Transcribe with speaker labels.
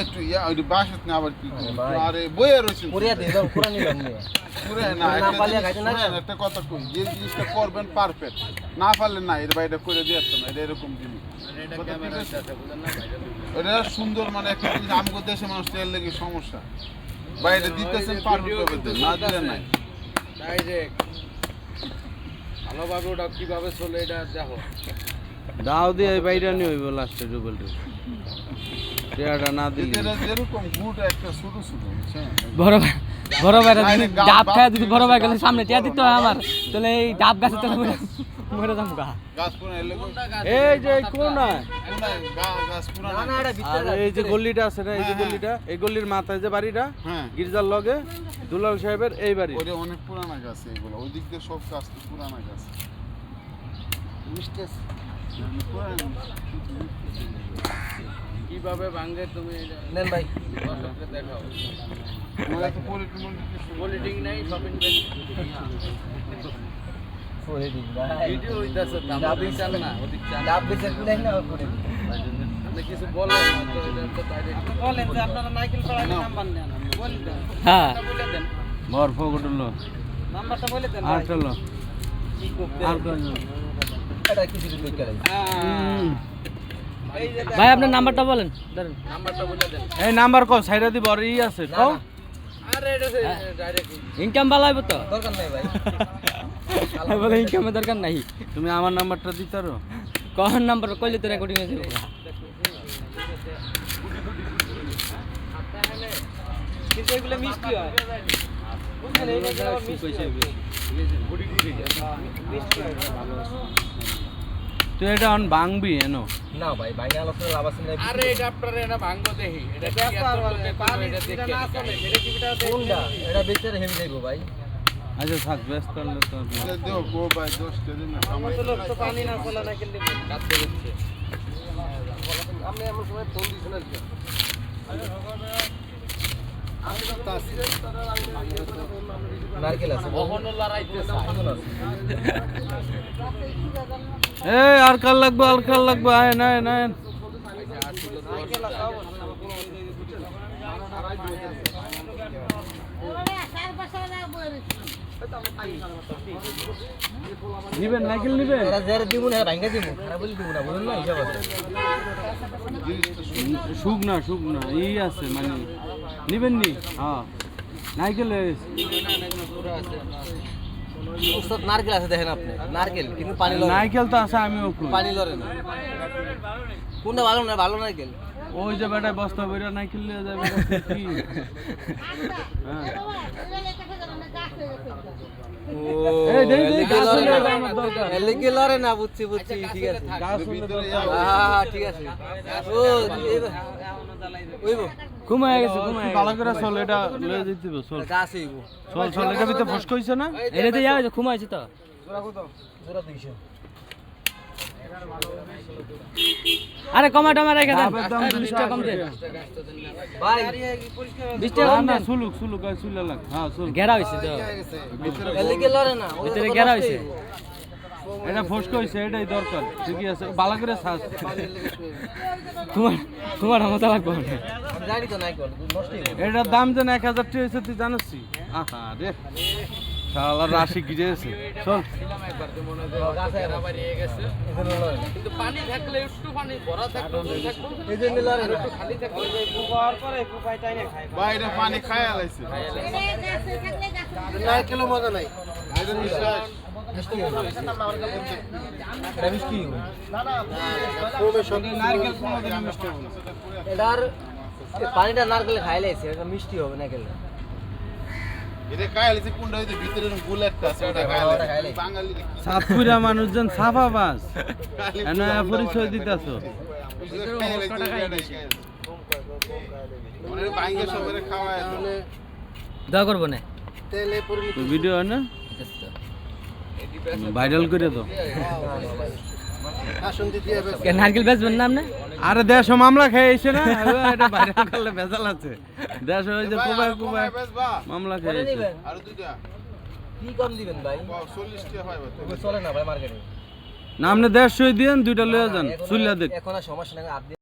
Speaker 1: একটু ওই বাসত না আবার কি আরে বইয়ে রয়েছে একটা কথা কই যে জিনিসটা করবেন পারফেক্ট না পারলে না এর বাইরে করে দিয়ে আসতো না এটা এরকম জিনিস এটা সুন্দর মানে একটা জিনিস আমগো দেশে মানুষ তেল লেগে সমস্যা বাইরে দিতেছেন পারফেক্ট না দিলে নাই
Speaker 2: ডাইরেক্ট ভালোভাবে ওটা কিভাবে চলে এটা দেখো
Speaker 3: দাও দিয়ে বাইরে নিয়ে হইব লাস্টে ডুবলটা টেয়াটা না দিলে
Speaker 1: এরকম গুড একটা ছোট ছোট
Speaker 4: বড় ভাই ডাব খায় যদি বড় ভাই গেলে সামনে টিয়া দিতে হয় আমার তাহলে এই ডাব গাছে তো মরে যাবো গা
Speaker 1: গাছ পুরা এলে
Speaker 3: এই যে কোনা
Speaker 1: গাছ পুরা
Speaker 2: না না এটা ভিতরে
Speaker 3: এই যে গল্লিটা আছে না এই যে গল্লিটা এই গল্লির মাথায় যে বাড়িটা
Speaker 1: হ্যাঁ
Speaker 3: গির্জার লগে দুলাল সাহেবের এই বাড়ি
Speaker 1: ওরে অনেক পুরানা গাছ এগুলো ওই দিক দিয়ে সব গাছ তো পুরানা গাছ মিস্টেস
Speaker 2: কিভাবে ভাঙে তুমি
Speaker 4: নেন ভাই
Speaker 2: দর্শককে দেখাও
Speaker 1: ওরা তো
Speaker 2: পলিটিং নাই শপিং ভিডিও হইতাছে দাম বিচার না ওদিক চান
Speaker 4: ডাব বেচে কুলাই না করে
Speaker 2: আপনি কিছু বলেন তো এটা তো ডাইরেক্ট বলেন যে আপনারা নাইকেল পাড়ার নাম্বার নেন বলেন দেন
Speaker 4: হ্যাঁ
Speaker 2: বলে দেন
Speaker 3: বরফ গটলো
Speaker 2: নাম্বারটা বলে দেন
Speaker 3: আর চলো আর কোন
Speaker 4: এটা কিছু কিছু করে
Speaker 2: এই যে
Speaker 4: ভাই আপনার নাম্বারটা বলেন ধরেন
Speaker 2: নাম্বারটা বলে দেন
Speaker 3: এই নাম্বার কো সাইডা দি বড় ই আছে কও
Speaker 2: আরে এটা ডাইরেক্ট
Speaker 4: ইনকাম বালাইব তো
Speaker 2: দরকার নাই ভাই
Speaker 4: আমি বলে ইনকামের দরকার নাই
Speaker 3: তুমি আমার নাম্বারটা দিতারো
Speaker 4: কোন নাম্বার কইলে তো রেকর্ডিং আছে
Speaker 2: কিন্তু এগুলো মিষ্টি হয় বুঝছেন এই যে মিষ্টি হয় মিষ্টি হয় ভালো
Speaker 3: তুই এটা অন ভাঙবি এনো
Speaker 4: না ভাই ভাইনা আলোচনা লাভ আছে না
Speaker 2: আরে এটা আপনারা এটা ভাঙবো দেখি এটা ব্যাপার পানি এটা দেখে না চলে এটা টিভিটা
Speaker 4: কোনটা এটা বেচারে হেভি যাইবো ভাই
Speaker 3: আচ্ছা থাক ব্যস্ত হলে তো
Speaker 1: দেও গো ভাই 10 কেজি না কামাই
Speaker 2: লোক তো পানি না চলে না কিন্তু কাটতে দিচ্ছে
Speaker 1: আমি এমন সময় ফোন দিছিলাম
Speaker 4: নারকেল আছে
Speaker 2: কখনো লড়াইতেছে
Speaker 3: এই আর কাল লাগবে আয় না নিবেন নাইকেল নিবেন
Speaker 4: এরা যারা দিব না ভাঙ্গা দিব খারাপ বলি দিব না বলুন না হিসাব আছে
Speaker 3: শুক না ই আছে মানে নিবেন নি হ্যাঁ নাইকেল
Speaker 4: উস্তাদ নারকেল আছে দেখেন আপনি নারকেল কিন্তু পানি লড়ে
Speaker 3: নাইকেল তো আছে আমিও কই
Speaker 4: পানি লড়ে না কোনটা ভালো নারকেল
Speaker 3: ওই যে বেটা বস্তা বইরা নাইকেল নিয়ে যাবে কি হ্যাঁ এই দেই গাছ হলে আমার দরকার
Speaker 4: এলিকে লড়ে না বুঝছি ঠিক আছে
Speaker 3: গাছ হলে
Speaker 4: হ্যাঁ ঠিক আছে ও ওইবো ঘুমায় গেছে
Speaker 3: ভালো করে চল এটা লয়ে দিতে চল
Speaker 4: গাছ হইবো
Speaker 3: চল এটা ভিতরে ফসক হইছে না
Speaker 4: এটাতে যাও ঘুমাইছে তো জোড়া 200 আরে কমাটো মারা রেখে দেন 20 টাকা কম দেন ভাই 20 টাকা কম দেন
Speaker 3: সুলুক গাছ সুলা লাগ হ্যাঁ চল
Speaker 4: ঘেরা হইছে তো এলিকে লড়ে না ভিতরে ঘেরা হইছে
Speaker 3: এটা ফসক হইছে এটাই দরকার ঠিকই আছে ভালো করে ছাস
Speaker 4: তোমার মতো লাগবে
Speaker 2: জানি তো নাই কল নষ্ট
Speaker 3: এটার দাম যেন 1000 টাকা হইছে তুই জানিস আহা রে শালা রাশি গিরেছে চল
Speaker 2: গাছে বাড়িয়ে গেছে কিন্তু পানি থাকলে একটু পানি ভরা থাকলে
Speaker 4: এই জন্য লড়ে
Speaker 2: একটু খালি থাকলে কুপার পরে কুপাইটাই না খায়
Speaker 1: বাইরে পানি খায় আলাইছে
Speaker 2: নারকেল মজা নাই
Speaker 1: এটা বিশ্বাস
Speaker 4: এটার পানিটা নারকেল খাইলাইছে এটা মিষ্টি হবে না খেলে
Speaker 1: এটা খায় আলাইছে কোনটা হইতে ভিতরে গোল একটা আছে ওটা খায় আলাইছে বাঙালি
Speaker 3: সাতপুরা মানুষজন সাফাবাস এনা পরিচয় দিতাছো
Speaker 1: ওরে বাইঙ্গে সবারে খাওয়ায় তো
Speaker 4: দয়া করবো না
Speaker 2: তেলে
Speaker 3: তো ভিডিও হয় না ভাইরাল করে দাও
Speaker 2: আসন দিতে হবে
Speaker 4: নারকেল বেচবেন না আপনি
Speaker 3: আরে দেশ মামলা খেয়েছে না এটা ভাইরাল করলে ভেজাল আছে দেশ ওই যে কুবাই মামলা খেয়েছে
Speaker 1: আর দুইটা
Speaker 4: কি কম দিবেন ভাই
Speaker 1: 40 টাকা হয়
Speaker 4: চলে না ভাই মার্কেটে
Speaker 3: না আপনি 150 দিয়েন দুইটা লয়ে যান চুল্লা দেখ
Speaker 4: এখন আর সমস্যা নাই